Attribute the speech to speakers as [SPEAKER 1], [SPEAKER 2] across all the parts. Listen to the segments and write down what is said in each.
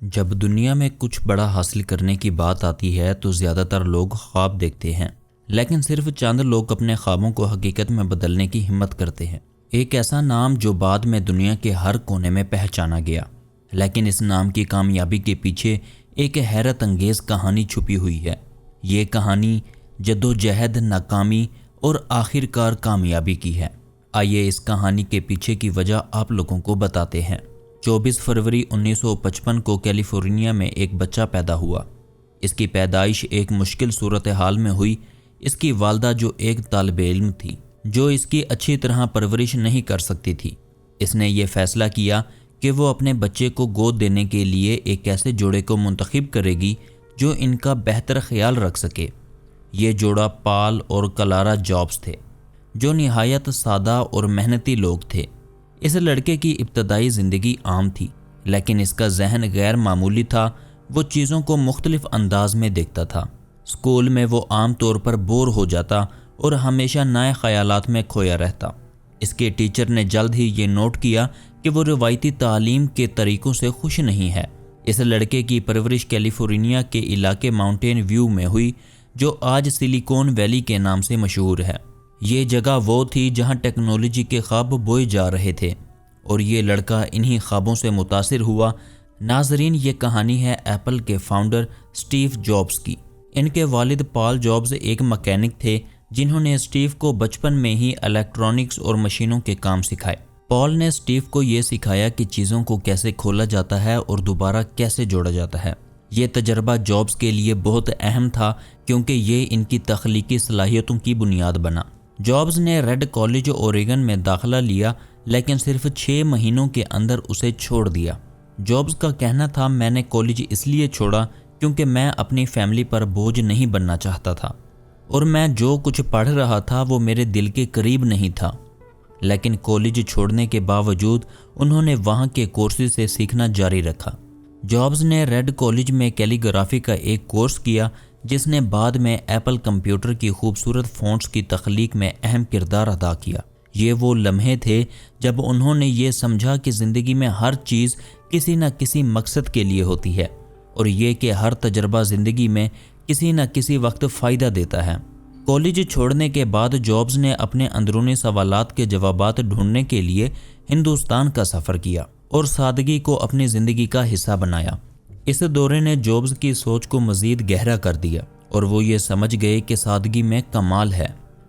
[SPEAKER 1] جب دنیا میں کچھ بڑا حاصل کرنے کی بات آتی ہے تو زیادہ تر لوگ خواب دیکھتے ہیں، لیکن صرف چند لوگ اپنے خوابوں کو حقیقت میں بدلنے کی ہمت کرتے ہیں۔ ایک ایسا نام جو بعد میں دنیا کے ہر کونے میں پہچانا گیا، لیکن اس نام کی کامیابی کے پیچھے ایک حیرت انگیز کہانی چھپی ہوئی ہے۔ یہ کہانی جدوجہد، ناکامی اور آخرکار کامیابی کی ہے۔ آئیے اس کہانی کے پیچھے کی وجہ آپ لوگوں کو بتاتے ہیں۔ 24 فروری 1955 کو کیلیفورنیا میں ایک بچہ پیدا ہوا۔ اس کی پیدائش ایک مشکل صورتحال میں ہوئی۔ اس کی والدہ جو ایک طالب علم تھی، جو اس کی اچھی طرح پرورش نہیں کر سکتی تھی، اس نے یہ فیصلہ کیا کہ وہ اپنے بچے کو گود دینے کے لیے ایک ایسے جوڑے کو منتخب کرے گی جو ان کا بہتر خیال رکھ سکے۔ یہ جوڑا پال اور کلارا جابز تھے، جو نہایت سادہ اور محنتی لوگ تھے۔ اس لڑکے کی ابتدائی زندگی عام تھی، لیکن اس کا ذہن غیر معمولی تھا۔ وہ چیزوں کو مختلف انداز میں دیکھتا تھا۔ اسکول میں وہ عام طور پر بور ہو جاتا اور ہمیشہ نئے خیالات میں کھویا رہتا۔ اس کے ٹیچر نے جلد ہی یہ نوٹ کیا کہ وہ روایتی تعلیم کے طریقوں سے خوش نہیں ہے۔ اس لڑکے کی پرورش کیلیفورنیا کے علاقے ماؤنٹین ویو میں ہوئی، جو آج سلیکون ویلی کے نام سے مشہور ہے۔ یہ جگہ وہ تھی جہاں ٹیکنالوجی کے خواب بوئے جا رہے تھے، اور یہ لڑکا انہی خوابوں سے متاثر ہوا۔ ناظرین، یہ کہانی ہے ایپل کے فاؤنڈر اسٹیو جابز کی۔ ان کے والد پال جابز ایک مکینک تھے، جنہوں نے اسٹیو کو بچپن میں ہی الیکٹرانکس اور مشینوں کے کام سکھائے۔ پال نے اسٹیو کو یہ سکھایا کہ چیزوں کو کیسے کھولا جاتا ہے اور دوبارہ کیسے جوڑا جاتا ہے۔ یہ تجربہ جابز کے لیے بہت اہم تھا، کیونکہ یہ ان کی تخلیقی صلاحیتوں کی بنیاد بنا۔ جابز نے ریڈ کالج اوریگن میں داخلہ لیا، لیکن صرف 6 مہینوں کے اندر اسے چھوڑ دیا۔ جابز کا کہنا تھا، میں نے کالج اس لیے چھوڑا کیونکہ میں اپنی فیملی پر بوجھ نہیں بننا چاہتا تھا، اور میں جو کچھ پڑھ رہا تھا وہ میرے دل کے قریب نہیں تھا۔ لیکن کالج چھوڑنے کے باوجود انہوں نے وہاں کے کورسز سے سیکھنا جاری رکھا۔ جابز نے ریڈ کالج میں کیلی گرافی کا ایک کورس کیا، جس نے بعد میں ایپل کمپیوٹر کی خوبصورت فونٹس کی تخلیق میں اہم کردار ادا کیا۔ یہ وہ لمحے تھے جب انہوں نے یہ سمجھا کہ زندگی میں ہر چیز کسی نہ کسی مقصد کے لیے ہوتی ہے، اور یہ کہ ہر تجربہ زندگی میں کسی نہ کسی وقت فائدہ دیتا ہے۔ کالج چھوڑنے کے بعد جابز نے اپنے اندرونی سوالات کے جوابات ڈھونڈنے کے لیے ہندوستان کا سفر کیا اور سادگی کو اپنی زندگی کا حصہ بنایا۔ اس دورے نے جابز کی سوچ کو مزید گہرا کر دیا، اور وہ یہ سمجھ گئے کہ سادگی میں کمال ہے۔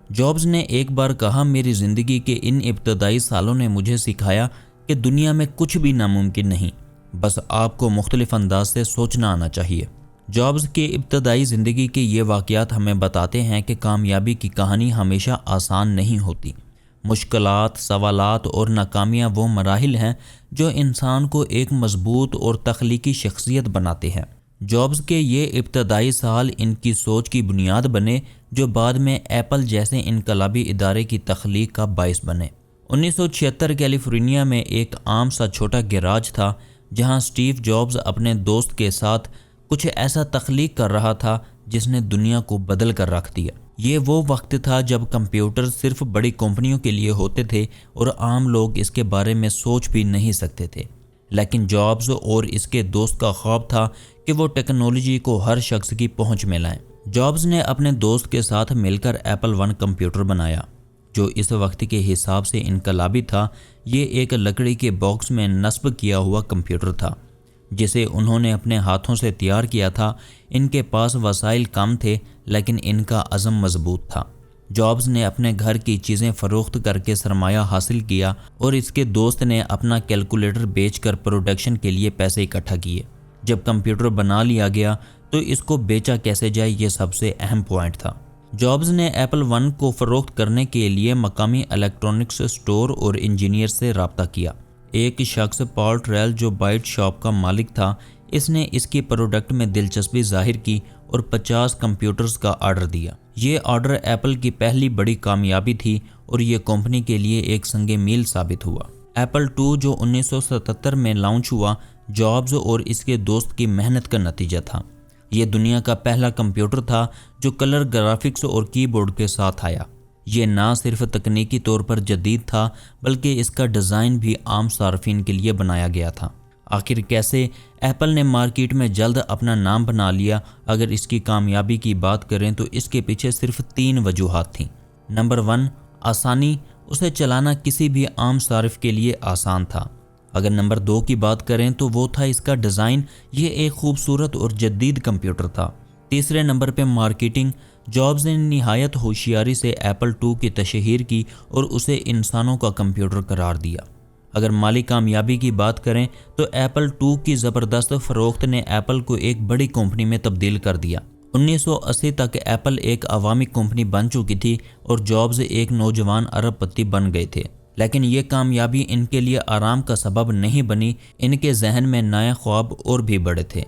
[SPEAKER 1] جابز نے ایک بار کہا، میری زندگی کے ان ابتدائی سالوں نے مجھے سکھایا کہ دنیا میں کچھ بھی ناممکن نہیں، بس آپ کو مختلف انداز سے سوچنا آنا چاہیے۔ جابز کی ابتدائی زندگی کے یہ واقعات ہمیں بتاتے ہیں کہ کامیابی کی کہانی ہمیشہ آسان نہیں ہوتی۔ مشکلات، سوالات اور ناکامیاں وہ مراحل ہیں جو انسان کو ایک مضبوط اور تخلیقی شخصیت بناتے ہیں۔ جابز کے یہ ابتدائی سال ان کی سوچ کی بنیاد بنے، جو بعد میں ایپل جیسے انقلابی ادارے کی تخلیق کا باعث بنے۔ 1976 کیلیفورنیا میں ایک عام سا چھوٹا گیراج تھا، جہاں اسٹیو جابز اپنے دوست کے ساتھ کچھ ایسا تخلیق کر رہا تھا جس نے دنیا کو بدل کر رکھ دیا۔ یہ وہ وقت تھا جب کمپیوٹر صرف بڑی کمپنیوں کے لیے ہوتے تھے اور عام لوگ اس کے بارے میں سوچ بھی نہیں سکتے تھے، لیکن جابز اور اس کے دوست کا خواب تھا کہ وہ ٹیکنالوجی کو ہر شخص کی پہنچ میں لائیں۔ جابز نے اپنے دوست کے ساتھ مل کر ایپل 1 کمپیوٹر بنایا، جو اس وقت کے حساب سے انقلابی تھا۔ یہ ایک لکڑی کے باکس میں نصب کیا ہوا کمپیوٹر تھا، جسے انہوں نے اپنے ہاتھوں سے تیار کیا تھا۔ ان کے پاس وسائل کم تھے، لیکن ان کا عزم مضبوط تھا۔ جابز نے اپنے گھر کی چیزیں فروخت کر کے سرمایہ حاصل کیا، اور اس کے دوست نے اپنا کیلکولیٹر بیچ کر پروڈکشن کے لیے پیسے اکٹھا کیے۔ جب کمپیوٹر بنا لیا گیا تو اس کو بیچا کیسے جائے، یہ سب سے اہم پوائنٹ تھا۔ جابز نے ایپل 1 کو فروخت کرنے کے لیے مقامی الیکٹرانکس اسٹور اور انجینئر سے رابطہ کیا۔ ایک شخص پال ٹریل، جو بائٹ شاپ کا مالک تھا، اس نے اس کی پروڈکٹ میں دلچسپی ظاہر کی اور 50 کمپیوٹرز کا آرڈر دیا۔ یہ آرڈر ایپل کی پہلی بڑی کامیابی تھی، اور یہ کمپنی کے لیے ایک سنگ میل ثابت ہوا۔ ایپل 2 جو 1977 میں لانچ ہوا، جابز اور اس کے دوست کی محنت کا نتیجہ تھا۔ یہ دنیا کا پہلا کمپیوٹر تھا جو کلر گرافکس اور کی بورڈ کے ساتھ آیا۔ یہ نہ صرف تکنیکی طور پر جدید تھا، بلکہ اس کا ڈیزائن بھی عام صارفین کے لیے بنایا گیا تھا۔ آخر کیسے ایپل نے مارکیٹ میں جلد اپنا نام بنا لیا؟ اگر اس کی کامیابی کی بات کریں تو اس کے پیچھے صرف 3 وجوہات تھیں۔ نمبر 1، آسانی، اسے چلانا کسی بھی عام صارف کے لیے آسان تھا۔ اگر نمبر 2 کی بات کریں تو وہ تھا اس کا ڈیزائن، یہ ایک خوبصورت اور جدید کمپیوٹر تھا۔ تیسرے نمبر پہ مارکیٹنگ، جابز نے نہایت ہوشیاری سے ایپل 2 کی تشہیر کی اور اسے انسانوں کا کمپیوٹر قرار دیا۔ اگر مالی کامیابی کی بات کریں تو ایپل 2 کی زبردست فروخت نے ایپل کو ایک بڑی کمپنی میں تبدیل کر دیا۔ 1980 تک ایپل ایک عوامی کمپنی بن چکی تھی اور جابز ایک نوجوان ارب پتی بن گئے تھے، لیکن یہ کامیابی ان کے لیے آرام کا سبب نہیں بنی، ان کے ذہن میں نئے خواب اور بھی بڑے تھے۔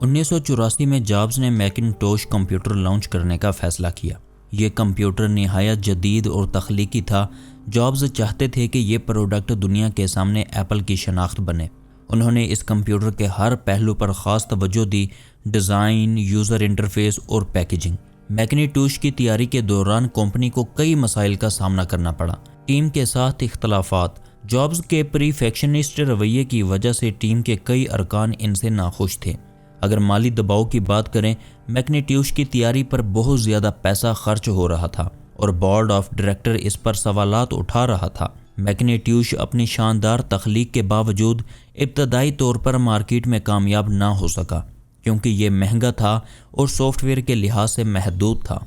[SPEAKER 1] 1984 میں جابز نے میکنٹوش کمپیوٹر لانچ کرنے کا فیصلہ کیا۔ یہ کمپیوٹر نہایت جدید اور تخلیقی تھا۔ جابز چاہتے تھے کہ یہ پروڈکٹ دنیا کے سامنے ایپل کی شناخت بنے۔ انہوں نے اس کمپیوٹر کے ہر پہلو پر خاص توجہ دی، ڈیزائن، یوزر انٹرفیس اور پیکیجنگ۔ میکنٹوش کی تیاری کے دوران کمپنی کو کئی مسائل کا سامنا کرنا پڑا۔ ٹیم کے ساتھ اختلافات، جابز کے پرفیکشنسٹ رویے کی وجہ سے ٹیم کے کئی ارکان ان سے ناخوش تھے۔ اگر مالی دباؤ کی بات کریں، میکنٹوش کی تیاری پر بہت زیادہ پیسہ خرچ ہو رہا تھا اور بورڈ آف ڈائریکٹر اس پر سوالات اٹھا رہا تھا۔ میکنٹوش اپنی شاندار تخلیق کے باوجود ابتدائی طور پر مارکیٹ میں کامیاب نہ ہو سکا کیونکہ یہ مہنگا تھا اور سافٹ ویئر کے لحاظ سے محدود تھا۔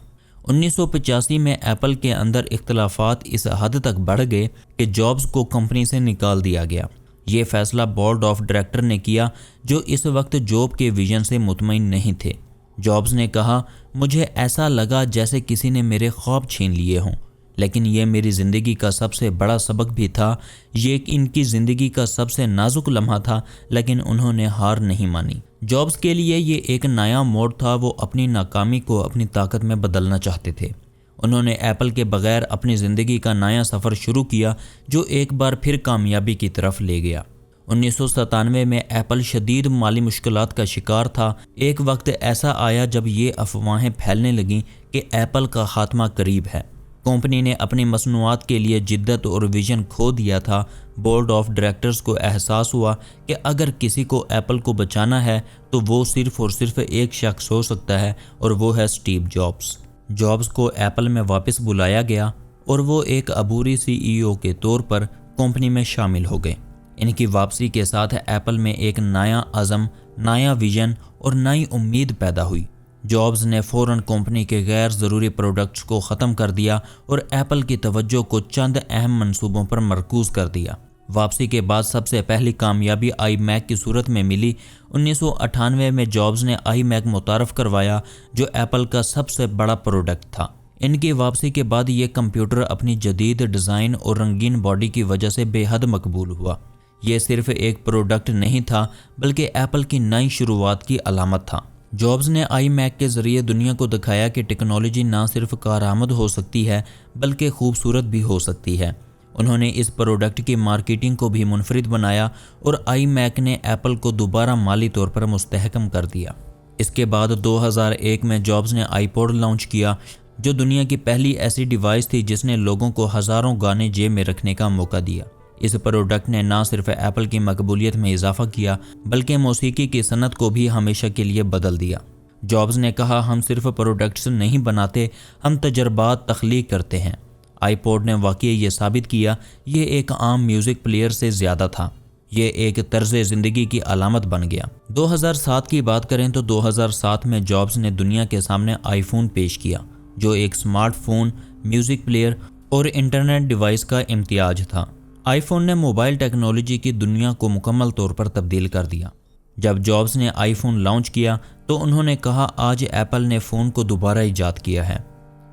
[SPEAKER 1] 1985 میں ایپل کے اندر اختلافات اس حد تک بڑھ گئے کہ جابز کو کمپنی سے نکال دیا گیا۔ یہ فیصلہ بورڈ آف ڈائریکٹر نے کیا جو اس وقت جاب کے ویژن سے مطمئن نہیں تھے۔ جابز نے کہا، مجھے ایسا لگا جیسے کسی نے میرے خواب چھین لیے ہوں، لیکن یہ میری زندگی کا سب سے بڑا سبق بھی تھا، یہ ان کی زندگی کا سب سے نازک لمحہ تھا، لیکن انہوں نے ہار نہیں مانی۔ جابز کے لیے یہ ایک نیا موڑ تھا، وہ اپنی ناکامی کو اپنی طاقت میں بدلنا چاہتے تھے۔ انہوں نے ایپل کے بغیر اپنی زندگی کا نیا سفر شروع کیا جو ایک بار پھر کامیابی کی طرف لے گیا۔ 1997 میں ایپل شدید مالی مشکلات کا شکار تھا۔ ایک وقت ایسا آیا جب یہ افواہیں پھیلنے لگیں کہ ایپل کا خاتمہ قریب ہے۔ کمپنی نے اپنی مصنوعات کے لیے جدت اور ویژن کھو دیا تھا۔ بورڈ آف ڈائریکٹرز کو احساس ہوا کہ اگر کسی کو ایپل کو بچانا ہے تو وہ صرف اور صرف ایک شخص ہو سکتا ہے اور وہ ہے اسٹیو جابز۔ جابز کو ایپل میں واپس بلایا گیا اور وہ ایک عبوری CEO کے طور پر کمپنی میں شامل ہو گئے۔ ان کی واپسی کے ساتھ ایپل میں ایک نیا عزم، نیا ویژن اور نئی امید پیدا ہوئی۔ جابز نے فوراً کمپنی کے غیر ضروری پروڈکٹس کو ختم کر دیا اور ایپل کی توجہ کو چند اہم منصوبوں پر مرکوز کر دیا۔ واپسی کے بعد سب سے پہلی کامیابی آئی میک کی صورت میں ملی۔ 1998 میں جابز نے آئی میک متعارف کروایا جو ایپل کا سب سے بڑا پروڈکٹ تھا۔ ان کی واپسی کے بعد یہ کمپیوٹر اپنی جدید ڈیزائن اور رنگین باڈی کی وجہ سے بے حد مقبول ہوا۔ یہ صرف ایک پروڈکٹ نہیں تھا بلکہ ایپل کی نئی شروعات کی علامت تھا۔ جابز نے آئی میک کے ذریعے دنیا کو دکھایا کہ ٹیکنالوجی نہ صرف کارآمد ہو سکتی ہے بلکہ خوبصورت بھی ہو سکتی ہے۔ انہوں نے اس پروڈکٹ کی مارکیٹنگ کو بھی منفرد بنایا اور آئی میک نے ایپل کو دوبارہ مالی طور پر مستحکم کر دیا۔ اس کے بعد 2001 میں جابز نے آئی پوڈ لانچ کیا جو دنیا کی پہلی ایسی ڈیوائس تھی جس نے لوگوں کو ہزاروں گانے جیب میں رکھنے کا موقع دیا۔ اس پروڈکٹ نے نہ صرف ایپل کی مقبولیت میں اضافہ کیا بلکہ موسیقی کی صنعت کو بھی ہمیشہ کے لیے بدل دیا۔ جابز نے کہا، ہم صرف پروڈکٹس نہیں بناتے، ہم تجربات تخلیق کرتے ہیں۔ آئی پوڈ نے واقعی یہ ثابت کیا، یہ ایک عام میوزک پلیئر سے زیادہ تھا، یہ ایک طرز زندگی کی علامت بن گیا۔ 2007 کی بات کریں تو 2007 میں جابز نے دنیا کے سامنے آئی فون پیش کیا جو ایک سمارٹ فون، میوزک پلیئر اور انٹرنیٹ ڈیوائس کا امتیاز تھا۔ آئی فون نے موبائل ٹیکنالوجی کی دنیا کو مکمل طور پر تبدیل کر دیا۔ جب جابز نے آئی فون لانچ کیا تو انہوں نے کہا، آج ایپل نے فون کو دوبارہ ایجاد کیا ہے۔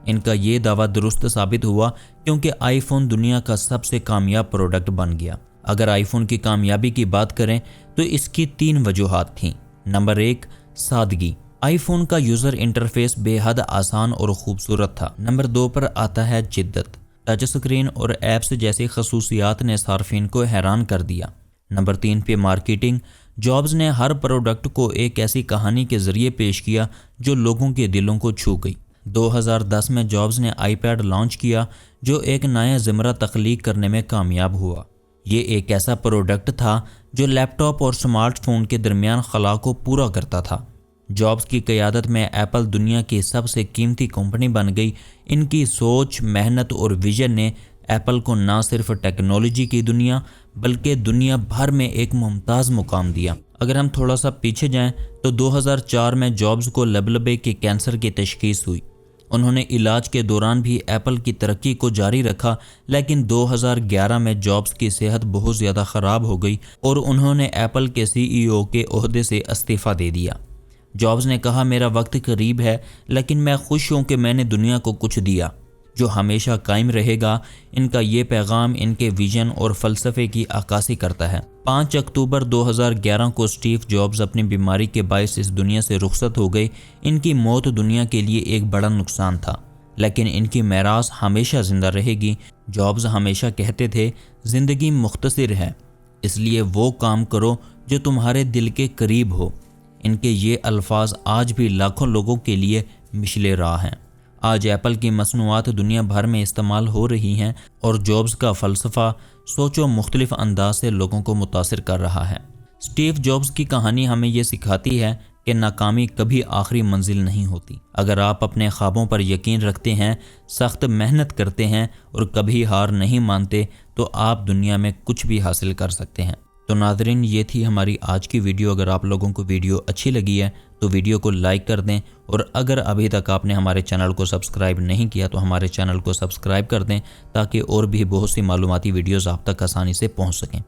[SPEAKER 1] ان کا یہ دعویٰ درست ثابت ہوا کیونکہ آئی فون دنیا کا سب سے کامیاب پروڈکٹ بن گیا۔ اگر آئی فون کی کامیابی کی بات کریں تو اس کی 3 وجوہات تھیں۔ نمبر 1، سادگی۔ آئی فون کا یوزر انٹرفیس بے حد آسان اور خوبصورت تھا۔ نمبر 2 پر آتا ہے جدت۔ ٹچ سکرین اور ایپس جیسی خصوصیات نے صارفین کو حیران کر دیا۔ نمبر 3 پہ مارکیٹنگ۔ جابز نے ہر پروڈکٹ کو ایک ایسی کہانی کے ذریعے پیش کیا جو لوگوں کے دلوں کو چھو گئی۔ 2010 میں جابز نے آئی پیڈ لانچ کیا جو ایک نیا زمرہ تخلیق کرنے میں کامیاب ہوا۔ یہ ایک ایسا پروڈکٹ تھا جو لیپ ٹاپ اور سمارٹ فون کے درمیان خلا کو پورا کرتا تھا۔ جابز کی قیادت میں ایپل دنیا کی سب سے قیمتی کمپنی بن گئی۔ ان کی سوچ، محنت اور ویژن نے ایپل کو نہ صرف ٹیکنالوجی کی دنیا بلکہ دنیا بھر میں ایک ممتاز مقام دیا۔ اگر ہم تھوڑا سا پیچھے جائیں تو 2004 میں جابز کو لبلبے کے کینسر کی تشخیص ہوئی۔ انہوں نے علاج کے دوران بھی ایپل کی ترقی کو جاری رکھا، لیکن 2011 میں جابز کی صحت بہت زیادہ خراب ہو گئی اور انہوں نے ایپل کے CEO کے عہدے سے استعفیٰ دے دیا۔ جابز نے کہا، میرا وقت قریب ہے لیکن میں خوش ہوں کہ میں نے دنیا کو کچھ دیا جو ہمیشہ قائم رہے گا۔ ان کا یہ پیغام ان کے ویژن اور فلسفے کی عکاسی کرتا ہے۔ 5 اکتوبر 2011 کو اسٹیو جابز اپنی بیماری کے باعث اس دنیا سے رخصت ہو گئے۔ ان کی موت دنیا کے لیے ایک بڑا نقصان تھا، لیکن ان کی میراث ہمیشہ زندہ رہے گی۔ جابز ہمیشہ کہتے تھے، زندگی مختصر ہے، اس لیے وہ کام کرو جو تمہارے دل کے قریب ہو۔ ان کے یہ الفاظ آج بھی لاکھوں لوگوں کے لیے مشعل راہ ہیں۔ آج ایپل کی مصنوعات دنیا بھر میں استعمال ہو رہی ہیں اور جابز کا فلسفہ سوچو مختلف انداز سے لوگوں کو متاثر کر رہا ہے۔ اسٹیو جابز کی کہانی ہمیں یہ سکھاتی ہے کہ ناکامی کبھی آخری منزل نہیں ہوتی۔ اگر آپ اپنے خوابوں پر یقین رکھتے ہیں، سخت محنت کرتے ہیں اور کبھی ہار نہیں مانتے تو آپ دنیا میں کچھ بھی حاصل کر سکتے ہیں۔ تو ناظرین، یہ تھی ہماری آج کی ویڈیو۔ اگر آپ لوگوں کو ویڈیو اچھی لگی ہے تو ویڈیو کو لائک کر دیں، اور اگر ابھی تک آپ نے ہمارے چینل کو سبسکرائب نہیں کیا تو ہمارے چینل کو سبسکرائب کر دیں تاکہ اور بھی بہت سی معلوماتی ویڈیوز آپ تک آسانی سے پہنچ سکیں۔